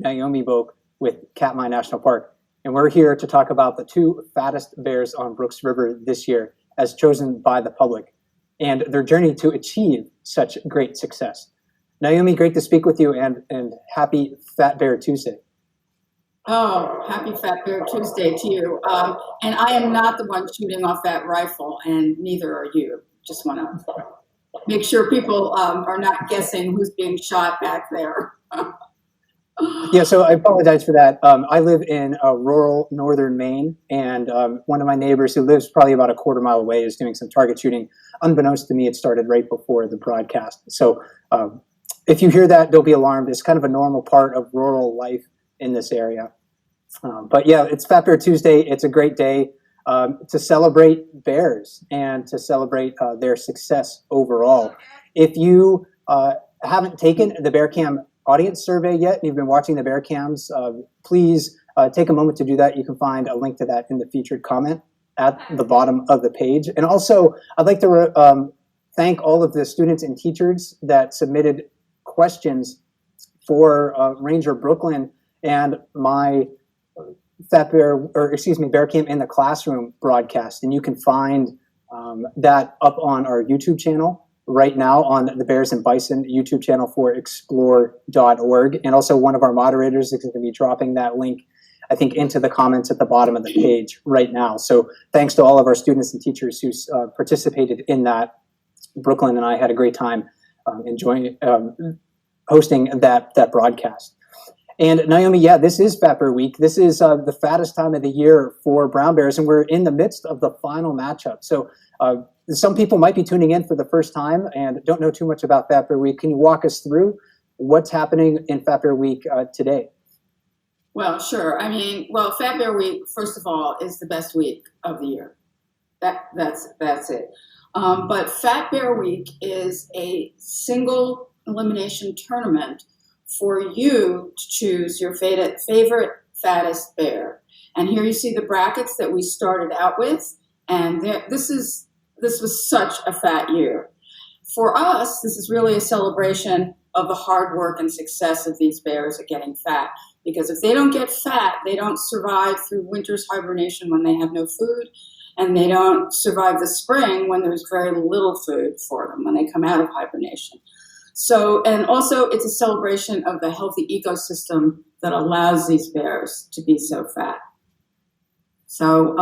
Naomi Boak with Katmai National Park. And we're here to talk about the 2 fattest bears on Brooks River this year, as chosen by the public, and their journey to achieve such great success. Naomi, great to speak with you, and happy Fat Bear Tuesday. Oh, happy Fat Bear Tuesday to you. And I am not the one shooting off that rifle, and neither are you. Just want to make sure people are not guessing who's being shot back there. Yeah, so I apologize for that. I live in rural northern Maine, and one of my neighbors who lives probably about a quarter mile away is doing some target shooting. Unbeknownst to me, it started right before the broadcast. So if you hear that, don't be alarmed. It's kind of a normal part of rural life in this area. But yeah, it's Fat Bear Tuesday. It's a great day to celebrate bears and to celebrate their success overall. If you haven't taken the Bear Cam audience survey yet and you've been watching the Bear Cams, please take a moment to do that. You can find a link to that in the featured comment at the bottom of the page. And also, I'd like to thank all of the students and teachers that submitted questions for Ranger Brooklyn and my Bear Cam in the Classroom broadcast. And you can find that up on our YouTube channel right now, on the Bears and Bison YouTube channel for explore.org. And also one of our moderators is going to be dropping that link, I think, into the comments at the bottom of the page right now. So thanks to all of our students and teachers who participated in that. Brooklyn and I had a great time enjoying hosting that broadcast. And Naomi, yeah, this is Fat Bear Week. This is the fattest time of the year for brown bears, and we're in the midst of the final matchup. So some people might be tuning in for the first time and don't know too much about Fat Bear Week. Can you walk us through what's happening in Fat Bear Week today? Well, sure. Fat Bear Week, first of all, is the best week of the year. That's it. But Fat Bear Week is a single elimination tournament for you to choose your favorite fattest bear. And here you see the brackets that we started out with. And this was such a fat year. For us, this is really a celebration of the hard work and success of these bears at getting fat. Because if they don't get fat, they don't survive through winter's hibernation when they have no food. And they don't survive the spring when there's very little food for them when they come out of hibernation. So, and also it's a celebration of the healthy ecosystem that allows these bears to be so fat. So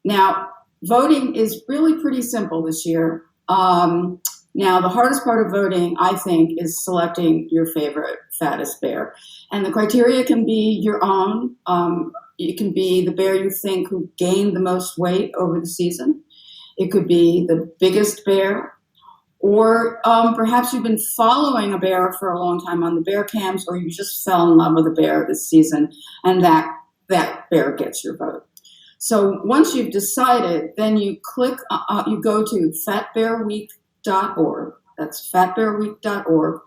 now voting is really pretty simple this year. Now the hardest part of voting, I think, is selecting your favorite fattest bear. And the criteria can be your own. It can be the bear you think who gained the most weight over the season. It could be the biggest bear. Or perhaps you've been following a bear for a long time on the Bear Cams, or you just fell in love with a bear this season, and that bear gets your vote. So once you've decided, then you click, you go to fatbearweek.org. That's fatbearweek.org.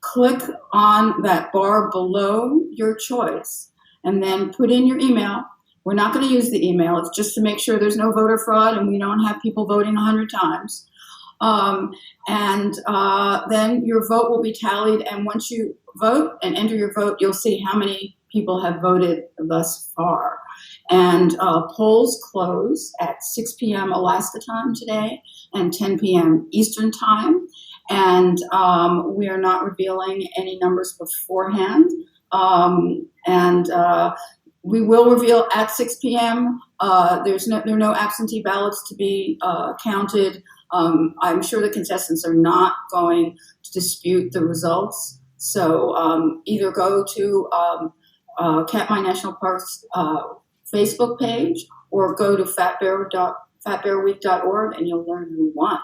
Click on that bar below your choice, and then put in your email. We're not going to use the email. It's just to make sure there's no voter fraud and we don't have people voting 100 times. Then your vote will be tallied, and once you vote and enter your vote, you'll see how many people have voted thus far. And polls close at 6 p.m. Alaska time today and 10 p.m. Eastern time, and we are not revealing any numbers beforehand. We will reveal at 6 p.m. There are no absentee ballots to be counted. I'm sure the contestants are not going to dispute the results. So either go to Katmai National Park's Facebook page or go to fatbearweek.org and you'll learn who won.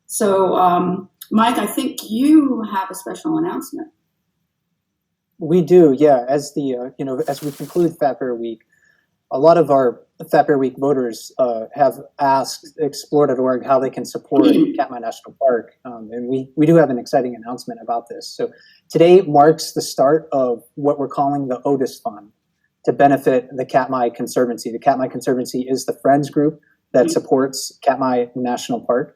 So, Mike, I think you have a special announcement. We do, yeah. As as we conclude Fat Bear Week, a lot of our Fat Bear Week voters have asked Explore.org how they can support Katmai National Park, and we do have an exciting announcement about this. So today marks the start of what we're calling the Otis Fund to benefit the Katmai Conservancy. The Katmai Conservancy is the Friends group that supports Katmai National Park.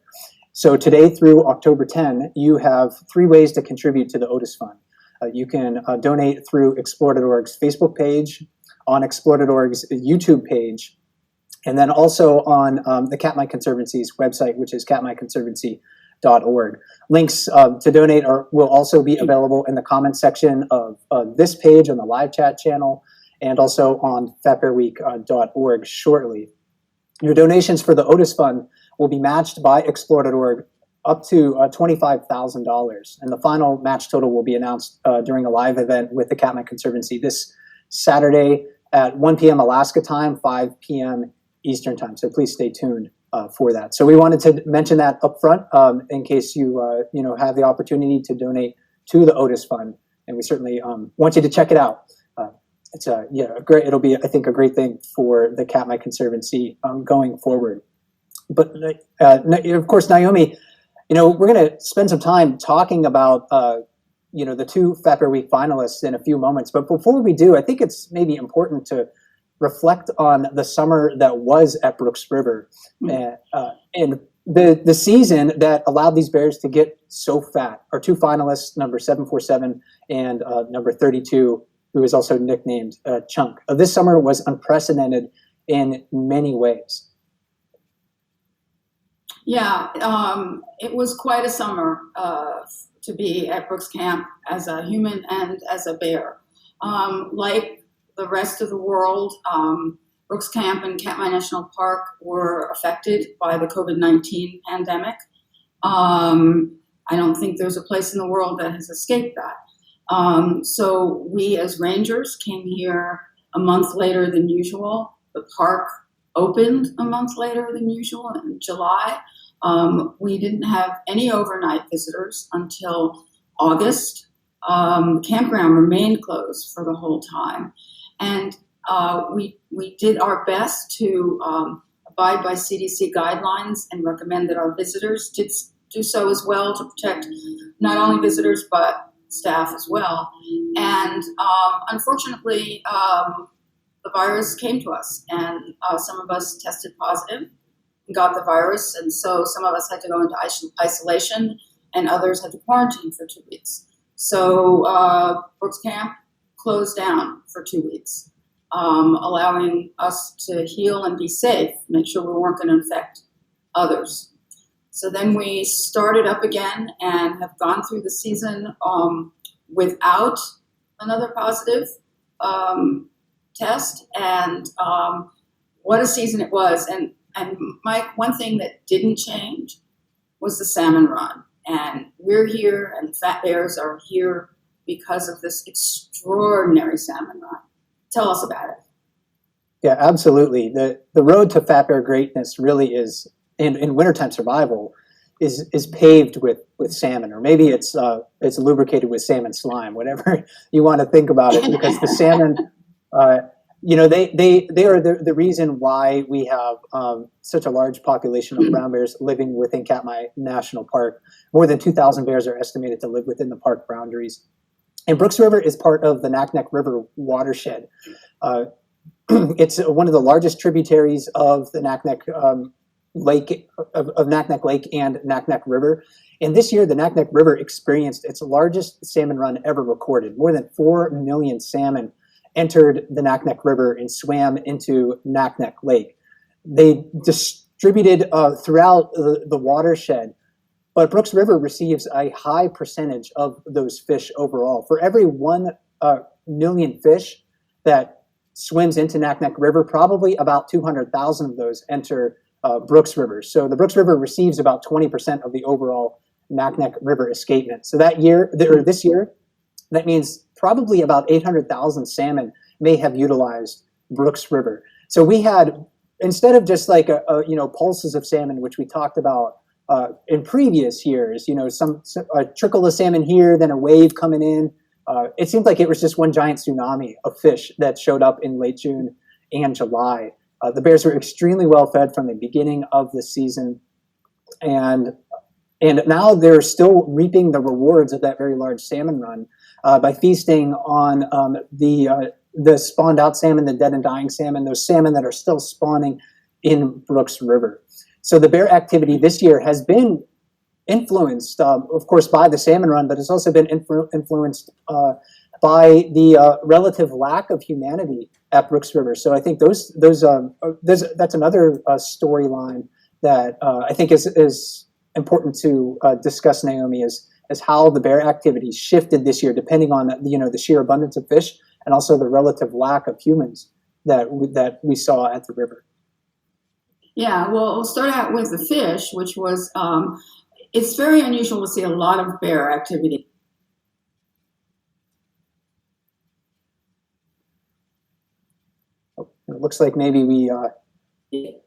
So today through October 10, you have 3 ways to contribute to the Otis Fund. You can donate through Explore.org's Facebook page, on Explore.org's YouTube page, and then also on the Katmai Conservancy's website, which is katmaiconservancy.org. Links to donate will also be available in the comments section of this page on the live chat channel, and also on fatbearweek.org shortly. Your donations for the Otis Fund will be matched by Explore.org up to $25,000. And the final match total will be announced during a live event with the Katmai Conservancy this Saturday at 1 p.m. Alaska time, 5 p.m. Eastern time. So please stay tuned for that. So we wanted to mention that up front in case you have the opportunity to donate to the Otis Fund. And we certainly want you to check it out. It's great. It'll be, I think, a great thing for the Katmai Conservancy going forward. But of course, Naomi, we're going to spend some time talking about the two Fat Bear Week finalists in a few moments. But before we do, I think it's maybe important to reflect on the summer that was at Brooks River and the season that allowed these bears to get so fat. Our two finalists, number 747 and number 32. Who is also nicknamed Chunk. This summer was unprecedented in many ways. Yeah, it was quite a summer to be at Brooks Camp as a human and as a bear. Like the rest of the world, Brooks Camp and Katmai National Park were affected by the COVID-19 pandemic. I don't think there's a place in the world that has escaped that. So we as rangers came here a month later than usual. The park opened a month later than usual in July. We didn't have any overnight visitors until August. The campground remained closed for the whole time. And we did our best to abide by CDC guidelines and recommend that our visitors do so as well to protect not only visitors but staff as well. And unfortunately, the virus came to us, and some of us tested positive and got the virus, and so some of us had to go into isolation, and others had to quarantine for 2 weeks. So Brooks Camp closed down for 2 weeks, allowing us to heal and be safe, make sure we weren't going to infect others. So then we started up again and have gone through the season without another positive test. And what a season it was. And Mike, one thing that didn't change was the salmon run. And we're here, and the Fat Bears are here because of this extraordinary salmon run. Tell us about it. Yeah, absolutely. The road to Fat Bear greatness really is, in wintertime survival, is paved with salmon, or maybe it's lubricated with salmon slime, whatever you want to think about it, because the salmon, they are the reason why we have such a large population of brown bears living within Katmai National Park. More than 2,000 bears are estimated to live within the park boundaries. And Brooks River is part of the Naknek River watershed. It's one of the largest tributaries of the Naknek Lake, of Naknek Lake and Naknek River. And this year, the Naknek River experienced its largest salmon run ever recorded. More than 4 million salmon entered the Naknek River and swam into Naknek Lake. They distributed throughout the watershed, but Brooks River receives a high percentage of those fish overall. For every 1 million fish that swims into Naknek River, probably about 200,000 of those enter Brooks River. So the Brooks River receives about 20% of the overall Naknek River escapement. So this year, that means probably about 800,000 salmon may have utilized Brooks River. So we had, instead of just like pulses of salmon, which we talked about in previous years, a trickle of salmon here, then a wave coming in. It seemed like it was just one giant tsunami of fish that showed up in late June and July. The bears were extremely well fed from the beginning of the season, and now they're still reaping the rewards of that very large salmon run by feasting on the spawned out salmon, the dead and dying salmon, those salmon that are still spawning in Brooks River. So the bear activity this year has been influenced, of course, by the salmon run, but it's also been influenced by the relative lack of humanity at Brooks River. So I think that's another storyline that I think is important to discuss, Naomi, is how the bear activity shifted this year, depending on the sheer abundance of fish and also the relative lack of humans that we saw at the river. Yeah, well, we'll start out with the fish, which was it's very unusual to see a lot of bear activity. Oh, it looks like maybe we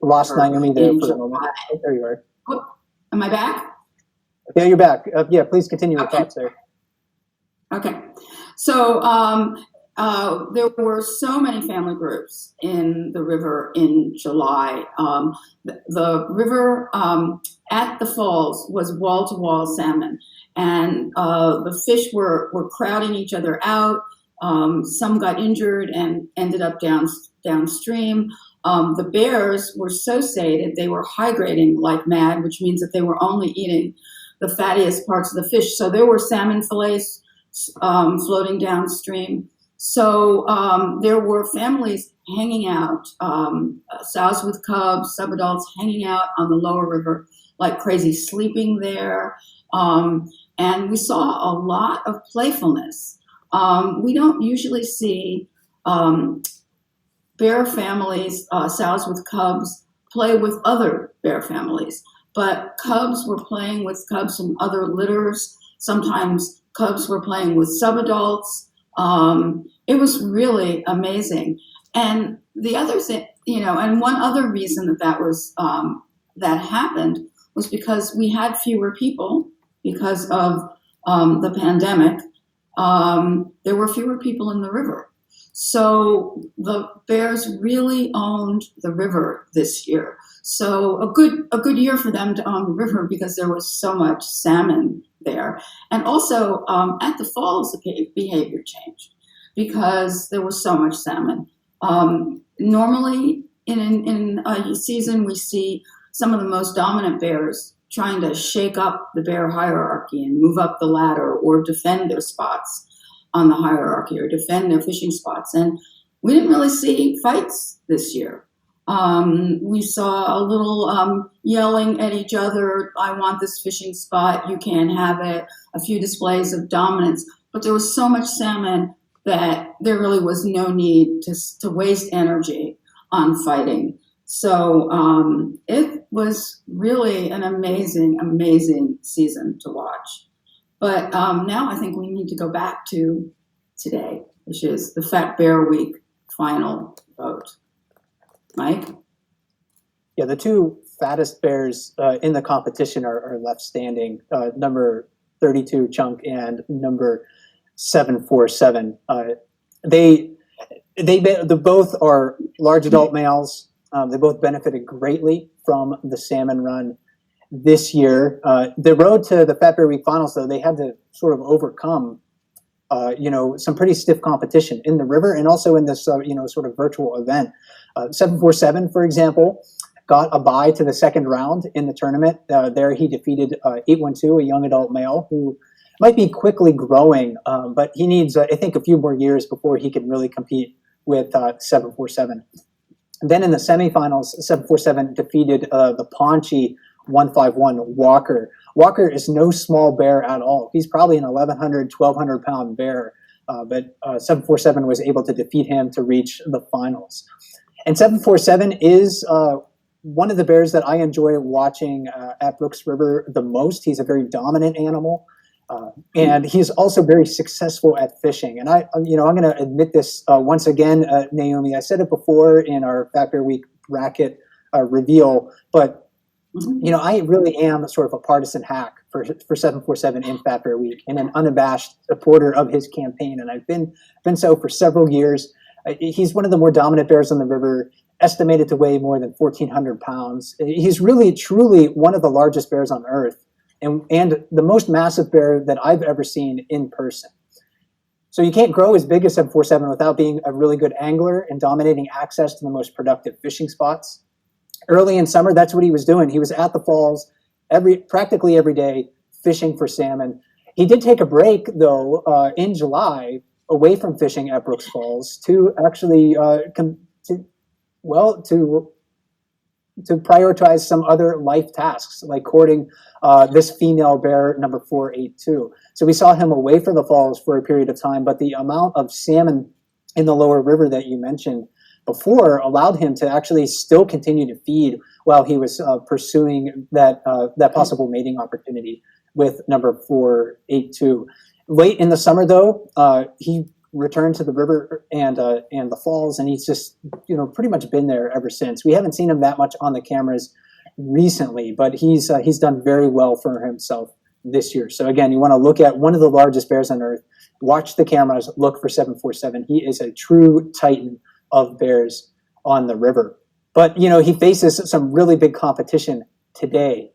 lost Naomi there for a moment. Oh, there you are. Oh, am I back? Yeah, you're back. Yeah, please continue your thoughts there. Okay, so there were so many family groups in the river in July. The river at the falls was wall-to-wall salmon, and the fish were crowding each other out. Some got injured and ended up downstream. The bears were so sated, they were hydrating like mad, which means that they were only eating the fattiest parts of the fish. So there were salmon fillets floating downstream. So there were families hanging out, sows with cubs, subadults hanging out on the lower river like crazy, sleeping there. And we saw a lot of playfulness. We don't usually see bear families, sows with cubs, play with other bear families. But cubs were playing with cubs from other litters. Sometimes cubs were playing with subadults. It was really amazing. And the other thing, and one other reason that happened was because we had fewer people because of the pandemic. There were fewer people in the river. So the bears really owned the river this year. So a good year for them to own the river because there was so much salmon there. And also at the falls, the behavior changed because there was so much salmon. Normally in a season, we see some of the most dominant bears trying to shake up the bear hierarchy and move up the ladder or defend their spots on the hierarchy or defend their fishing spots. And we didn't really see fights this year. We saw a little yelling at each other, I want this fishing spot, you can't have it, a few displays of dominance, but there was so much salmon that there really was no need to waste energy on fighting. So it was really an amazing, amazing season to watch. But now I think we need to go back to today, which is the Fat Bear Week final vote. Mike? Yeah, the two fattest bears in the competition are left standing, number 32 Chunk and number 747. They both are large adult males. They both benefited greatly from the salmon run this year. The road to the Fat Bear Week finals, though, they had to sort of overcome, some pretty stiff competition in the river and also in this, sort of virtual event. 747, for example, got a bye to the second round in the tournament. There he defeated 812, a young adult male who might be quickly growing, but he needs, I think, a few more years before he can really compete with 747. And then in the semifinals, 747 defeated the paunchy 151 Walker. Walker is no small bear at all. He's probably an 1,100, 1,200 pound bear, but 747 was able to defeat him to reach the finals. And 747 is one of the bears that I enjoy watching at Brooks River the most. He's a very dominant animal, and he's also very successful at fishing. And I'm going to admit this once again, Naomi. I said it before in our Fat Bear Week bracket reveal, but I really am sort of a partisan hack for 747 in Fat Bear Week and an unabashed supporter of his campaign. And I've been so for several years. He's one of the more dominant bears on the river, estimated to weigh more than 1,400 pounds. He's really, truly one of the largest bears on Earth and the most massive bear that I've ever seen in person. So you can't grow as big as 747 without being a really good angler and dominating access to the most productive fishing spots. Early in summer, that's what he was doing. He was at the falls practically every day fishing for salmon. He did take a break though in July away from fishing at Brooks Falls to actually to prioritize some other life tasks like courting this female bear number 482. So we saw him away from the falls for a period of time, but the amount of salmon in the lower river that you mentioned before allowed him to actually still continue to feed while he was pursuing that possible mating opportunity with number 482. Late in the summer, though, he returned to the river and the falls, and he's just pretty much been there ever since. We haven't seen him that much on the cameras recently, but he's done very well for himself this year. So again, you want to look at one of the largest bears on earth, watch the cameras, look for 747. He is a true titan of bears on the river. But he faces some really big competition today.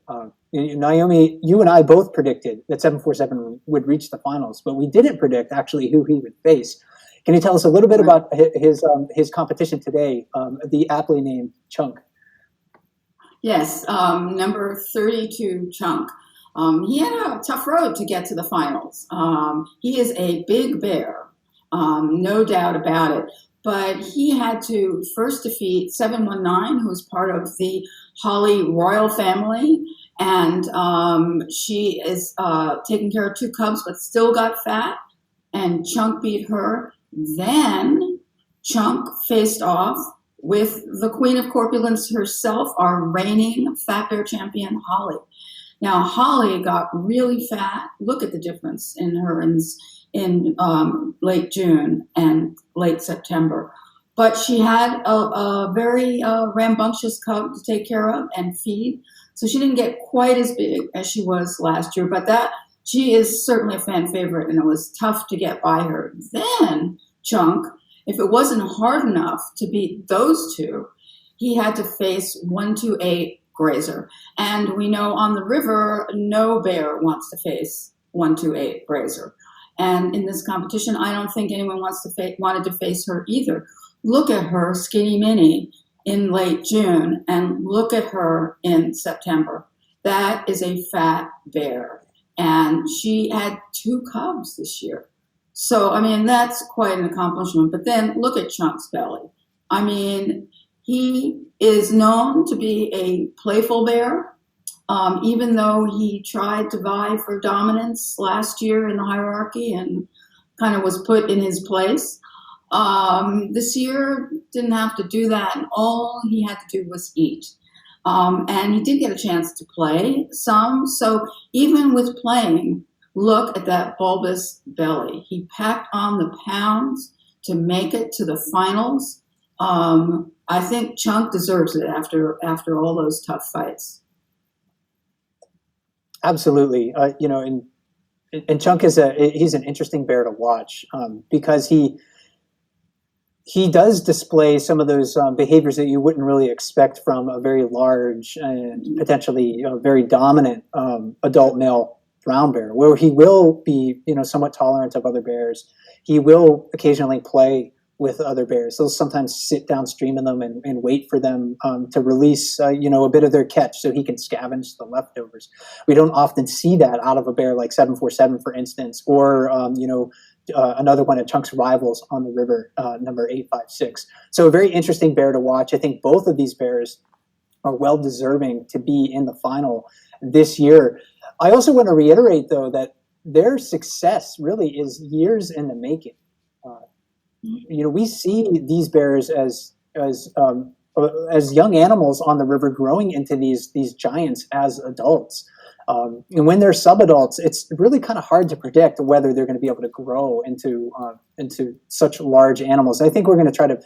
Naomi, you and I both predicted that 747 would reach the finals, but we didn't predict actually who he would face. Can you tell us a little bit about his competition today, the aptly named Chunk? Yes, number 32, Chunk. He had a tough road to get to the finals. He is a big bear, no doubt about it. But he had to first defeat 719, who's part of the Holly royal family. And she is taking care of 2 cubs, but still got fat. And Chunk beat her. Then Chunk faced off with the Queen of Corpulence herself, our reigning fat bear champion, Holly. Now, Holly got really fat. Look at the difference in her in late June and late September. But she had a very rambunctious cub to take care of and feed. So she didn't get quite as big as she was last year, but she is certainly a fan favorite, and it was tough to get by her. Then Chunk, if it wasn't hard enough to beat those 2, he had to face 128 Grazer. And we know on the river, no bear wants to face 128 Grazer. And in this competition, I don't think anyone wanted to face her either. Look at her, skinny mini, in late June, and look at her in September. That is a fat bear. And she had 2 cubs this year. So, that's quite an accomplishment. But then look at Chunk's belly. He is known to be a playful bear, even though he tried to vie for dominance last year in the hierarchy and kind of was put in his place. This year didn't have to do that, and all he had to do was eat. And he did get a chance to play some. So even with playing, look at that bulbous belly. He packed on the pounds to make it to the finals. I think Chunk deserves it after all those tough fights. Absolutely. And Chunk he's an interesting bear to watch because he does display some of those behaviors that you wouldn't really expect from a very large and potentially very dominant adult male brown bear, where he will be somewhat tolerant of other bears. He will occasionally play with other bears. They'll sometimes sit downstream in them and wait for them to release a bit of their catch so he can scavenge the leftovers. We don't often see that out of a bear like 747, for instance, or another one of Chunk's rivals on the river, number 856. So a very interesting bear to watch. I think both of these bears are well deserving to be in the final this year. I also want to reiterate, though, that their success really is years in the making. We see these bears as young animals on the river growing into these giants as adults. And when they're subadults, it's really kind of hard to predict whether they're going to be able to grow into such large animals. I think we're going to try to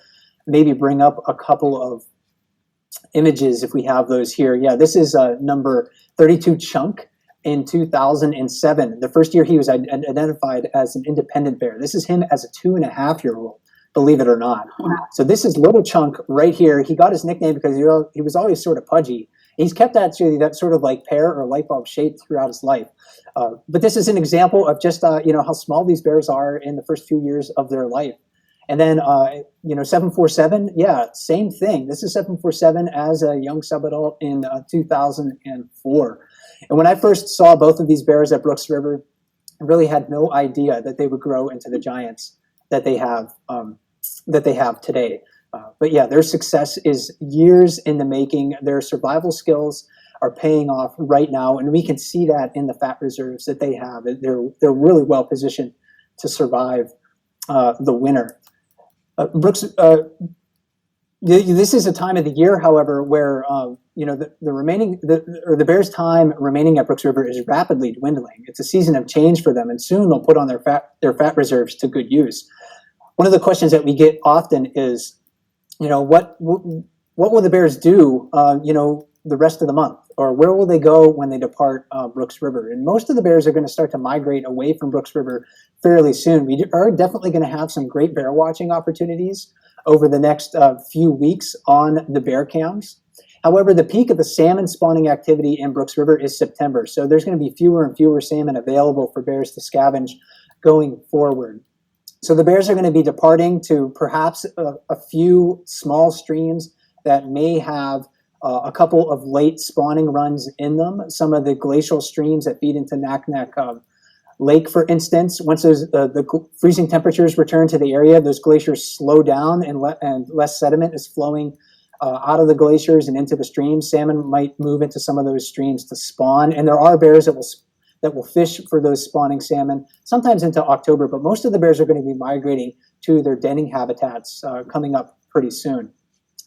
maybe bring up a couple of images if we have those here. Yeah, this is number 32 Chunk in 2007. The first year he was identified as an independent bear. This is him as a 2.5-year-old, believe it or not. So this is little Chunk right here. He got his nickname because he was always sort of pudgy. He's kept actually that sort of like pear or light bulb shape throughout his life. But this is an example of just how small these bears are in the first few years of their life. And then 747, yeah, same thing. This is 747 as a young subadult in 2004. And when I first saw both of these bears at Brooks River, I really had no idea that they would grow into the giants that they have today. But yeah, their success is years in the making. Their survival skills are paying off right now, and we can see that in the fat reserves that they have. They're really well positioned to survive the winter. This is a time of the year, however, where the bears' time remaining at Brooks River is rapidly dwindling. It's a season of change for them, and soon they'll put on their fat reserves to good use. One of the questions that we get often is, what will the bears do, the rest of the month, or where will they go when they depart Brooks River? And most of the bears are going to start to migrate away from Brooks River fairly soon. We are definitely going to have some great bear watching opportunities over the next few weeks on the bear cams. However, the peak of the salmon spawning activity in Brooks River is September, so there's going to be fewer and fewer salmon available for bears to scavenge going forward. So the bears are going to be departing to perhaps a few small streams that may have a couple of late spawning runs in them. Some of the glacial streams that feed into Naknek Lake, for instance, once the freezing temperatures return to the area, those glaciers slow down and less sediment is flowing out of the glaciers and into the streams. Salmon might move into some of those streams to spawn, and there are bears that will fish for those spawning salmon, sometimes into October, but most of the bears are going to be migrating to their denning habitats coming up pretty soon.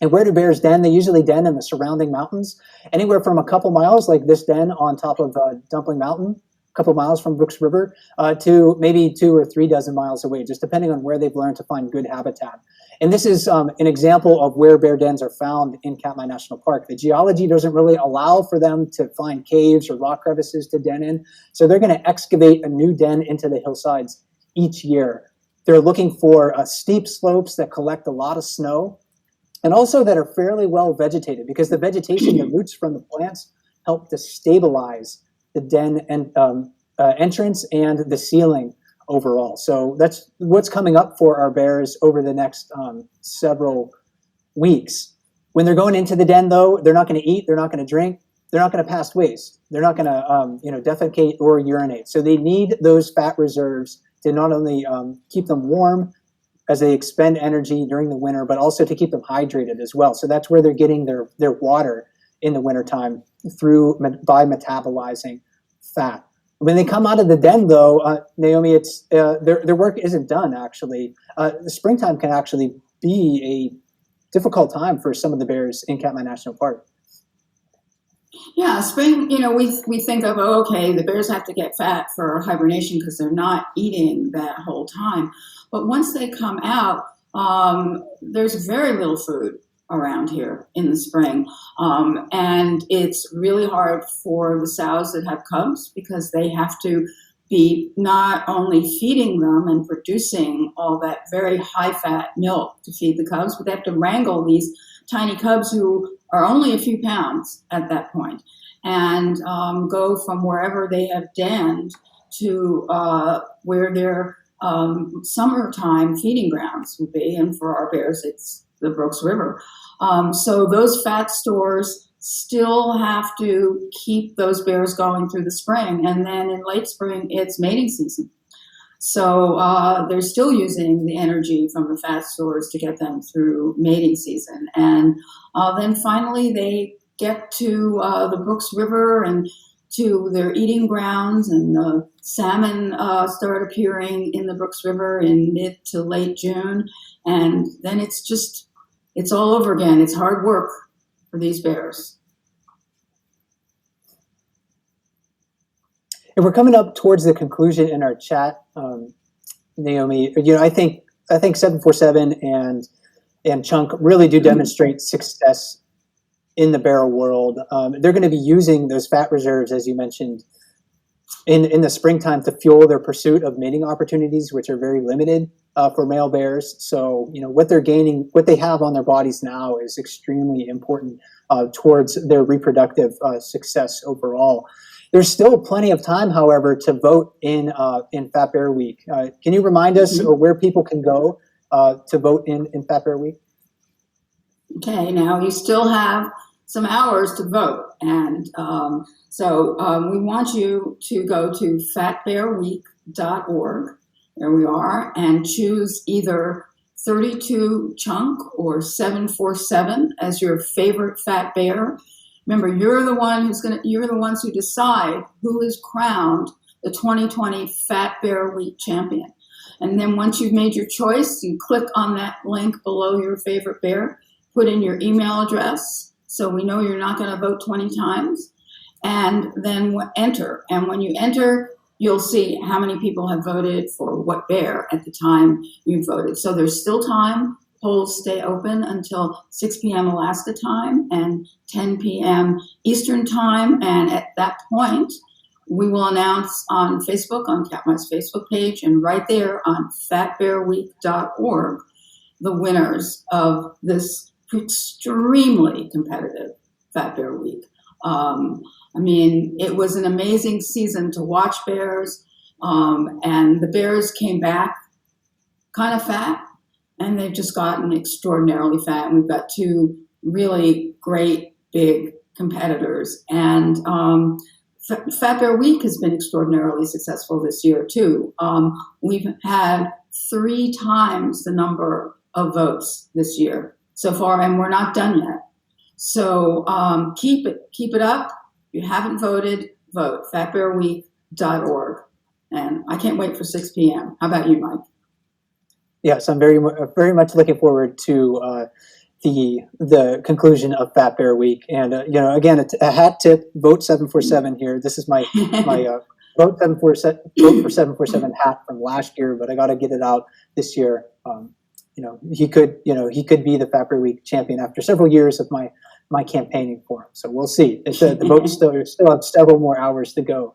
And where do bears den? They usually den in the surrounding mountains, anywhere from a couple miles, like this den on top of Dumpling Mountain, a couple miles from Brooks River, to maybe 2 or 3 dozen miles away, just depending on where they've learned to find good habitat. And this is an example of where bear dens are found in Katmai National Park. The geology doesn't really allow for them to find caves or rock crevices to den in, so they're going to excavate a new den into the hillsides each year. They're looking for steep slopes that collect a lot of snow, and also that are fairly well vegetated, because the vegetation, the roots from the plants, help to stabilize the den and entrance and the ceiling overall. So that's what's coming up for our bears over the next several weeks. When they're going into the den, though, they're not going to eat, they're not going to drink, they're not going to pass waste, they're not going to defecate or urinate. So they need those fat reserves to not only keep them warm as they expend energy during the winter, but also to keep them hydrated as well. So that's where they're getting their water in the wintertime by metabolizing fat. When they come out of the den, though, Naomi, it's their work isn't done, actually. The springtime can actually be a difficult time for some of the bears in Katmai National Park. Yeah, spring, we think of, okay, the bears have to get fat for hibernation because they're not eating that whole time. But once they come out, there's very little food around here in the spring. And it's really hard for the sows that have cubs, because they have to be not only feeding them and producing all that very high-fat milk to feed the cubs, but they have to wrangle these tiny cubs who are only a few pounds at that point, and go from wherever they have denned to where their summertime feeding grounds would be. And for our bears, it's the Brooks River. So those fat stores still have to keep those bears going through the spring. And then in late spring, it's mating season. So they're still using the energy from the fat stores to get them through mating season. And then finally they get to the Brooks River and to their eating grounds, and the salmon start appearing in the Brooks River in mid to late June. And then it's all over again. It's hard work for these bears. And we're coming up towards the conclusion in our chat, Naomi. I think 747 and Chunk really do demonstrate success in the bear world. They're going to be using those fat reserves, as you mentioned, in the springtime to fuel their pursuit of mating opportunities, which are very limited for male bears. So, what they're gaining, what they have on their bodies now is extremely important towards their reproductive success overall. There's still plenty of time, however, to vote in Fat Bear Week. Can you remind us where people can go to vote in Fat Bear Week? Okay, now you still have some hours to vote. And so we want you to go to fatbearweek.org. There we are, and choose either 32 chunk or 747 as your favorite fat bear. Remember, you're the ones who decide who is crowned the 2020 Fat Bear Week champion. And then once you've made your choice, you click on that link below your favorite bear, put in your email address so we know you're not going to vote 20 times, and then enter. And when you enter, you'll see how many people have voted for what bear at the time you voted. So there's still time. Polls stay open until 6 p.m. Alaska time and 10 p.m. Eastern time. And at that point, we will announce on Facebook, on Katmai's Facebook page, and right there on fatbearweek.org, the winners of this extremely competitive Fat Bear Week. I mean, it was an amazing season to watch bears, and the bears came back kind of fat, and they've just gotten extraordinarily fat. And we've got two really great big competitors. And Fat Bear Week has been extraordinarily successful this year too. We've had 3 times the number of votes this year so far, and we're not done yet. So keep it up. If you haven't voted, vote. fatbearweek.org. And I can't wait for 6 p.m. How about you, Mike? Yes, I'm very much looking forward to the conclusion of Fat Bear Week. And again, a hat tip: vote 747 here. This is my vote 747 hat from last year, but I got to get it out this year. He could be the Fat Bear Week champion after several years of my campaigning for him. So we'll see. The vote still have several more hours to go.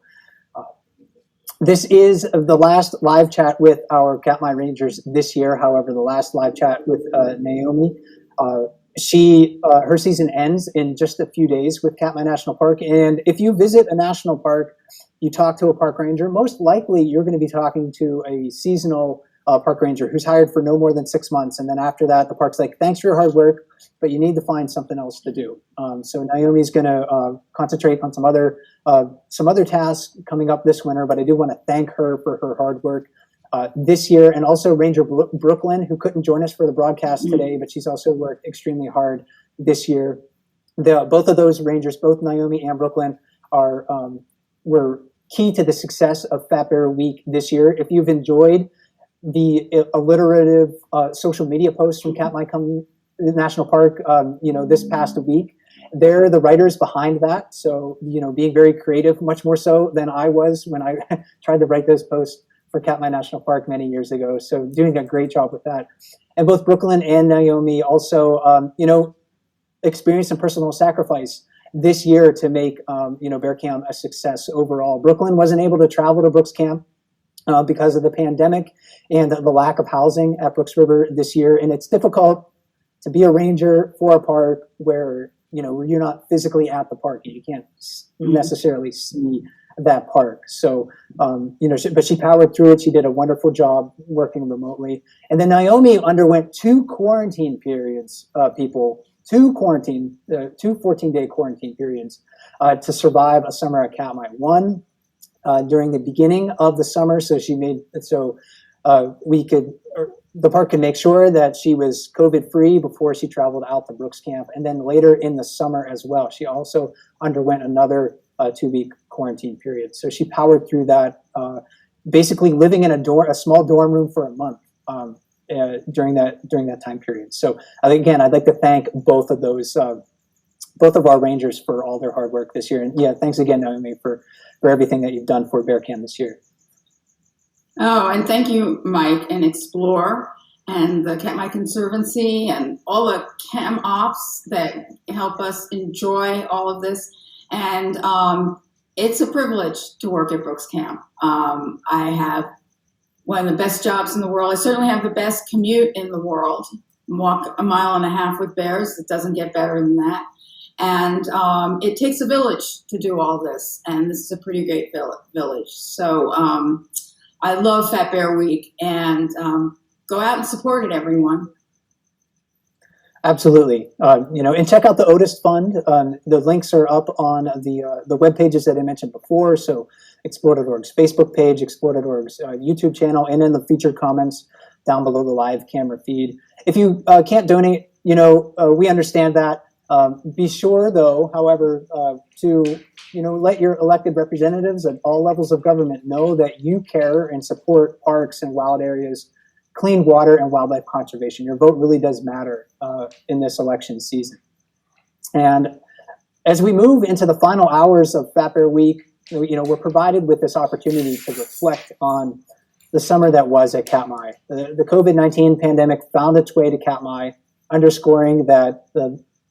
This is the last live chat with our Katmai Rangers this year. However, the last live chat with Naomi. Her season ends in just a few days with Katmai National Park. And if you visit a national park, you talk to a park ranger, most likely you're going to be talking to a seasonal park ranger who's hired for no more than 6 months. And then after that, the park's like, thanks for your hard work, but you need to find something else to do. So Naomi's going to concentrate on some other tasks coming up this winter, but I do want to thank her for her hard work this year, and also Ranger Brooklyn, who couldn't join us for the broadcast today, but she's also worked extremely hard this year. Both of those Rangers, both Naomi and Brooklyn, were key to the success of Fat Bear Week this year. If you've enjoyed the alliterative social media posts from Katmai National Park, this past week, they're the writers behind that. So, being very creative, much more so than I was when I tried to write those posts for Katmai National Park many years ago. So doing a great job with that. And both Brooklyn and Naomi also, experienced some personal sacrifice this year to make, Bear Camp a success overall. Brooklyn wasn't able to travel to Brooks Camp because of the pandemic and the lack of housing at Brooks River this year. And it's difficult to be a ranger for a park where, you're not physically at the park and you can't necessarily see that park. So, but she powered through it. She did a wonderful job working remotely. And then Naomi underwent 2 quarantine periods, two 14-day quarantine periods to survive a summer at Katmai. One during the beginning of the summer, so the park could make sure that she was COVID-free before she traveled out to Brooks Camp. And then later in the summer as well, she also underwent another 2-week quarantine period. So she powered through that, basically living in a small dorm room for a month during that time period. So again, I'd like to thank both of our Rangers for all their hard work this year. And yeah, thanks again, Naomi, for everything that you've done for Bear Camp this year. Oh, and thank you, Mike, and Explore, and the Katmai Conservancy, and all the cam ops that help us enjoy all of this. And it's a privilege to work at Brooks Camp. I have one of the best jobs in the world. I certainly have the best commute in the world. Walk 1.5 miles with bears. It doesn't get better than that. And it takes a village to do all this. And this is a pretty great village. So I love Fat Bear Week, and go out and support it, everyone. Absolutely. And check out the Otis Fund. The links are up on the web pages that I mentioned before. So Explore.org's Facebook page, Explore.org's YouTube channel, and in the featured comments down below the live camera feed. If you can't donate, we understand that. Be sure, though, however, to let your elected representatives at all levels of government know that you care and support parks and wild areas, clean water, and wildlife conservation. Your vote really does matter in this election season. And as we move into the final hours of Fat Bear Week, we're provided with this opportunity to reflect on the summer that was at Katmai. The COVID-19 pandemic found its way to Katmai, underscoring that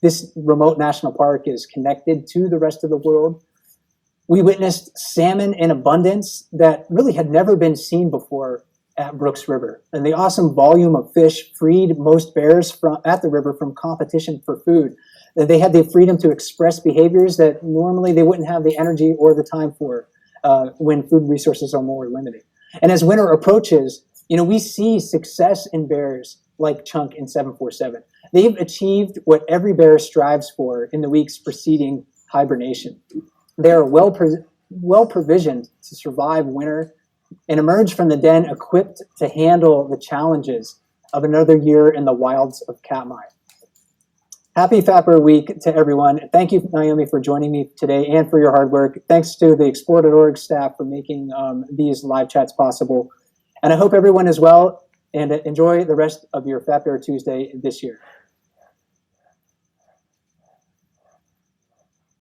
this remote national park is connected to the rest of the world. We witnessed salmon in abundance that really had never been seen before at Brooks River. And the awesome volume of fish freed most bears at the river from competition for food. They had the freedom to express behaviors that normally they wouldn't have the energy or the time for when food resources are more limited. And as winter approaches, we see success in bears like Chunk and 747. They've achieved what every bear strives for in the weeks preceding hibernation. They are well provisioned to survive winter and emerge from the den equipped to handle the challenges of another year in the wilds of Katmai. Happy Fat Bear Week to everyone. Thank you, Naomi, for joining me today and for your hard work. Thanks to the Explore.org staff for making these live chats possible. And I hope everyone is well and enjoy the rest of your Fat Bear Tuesday this year.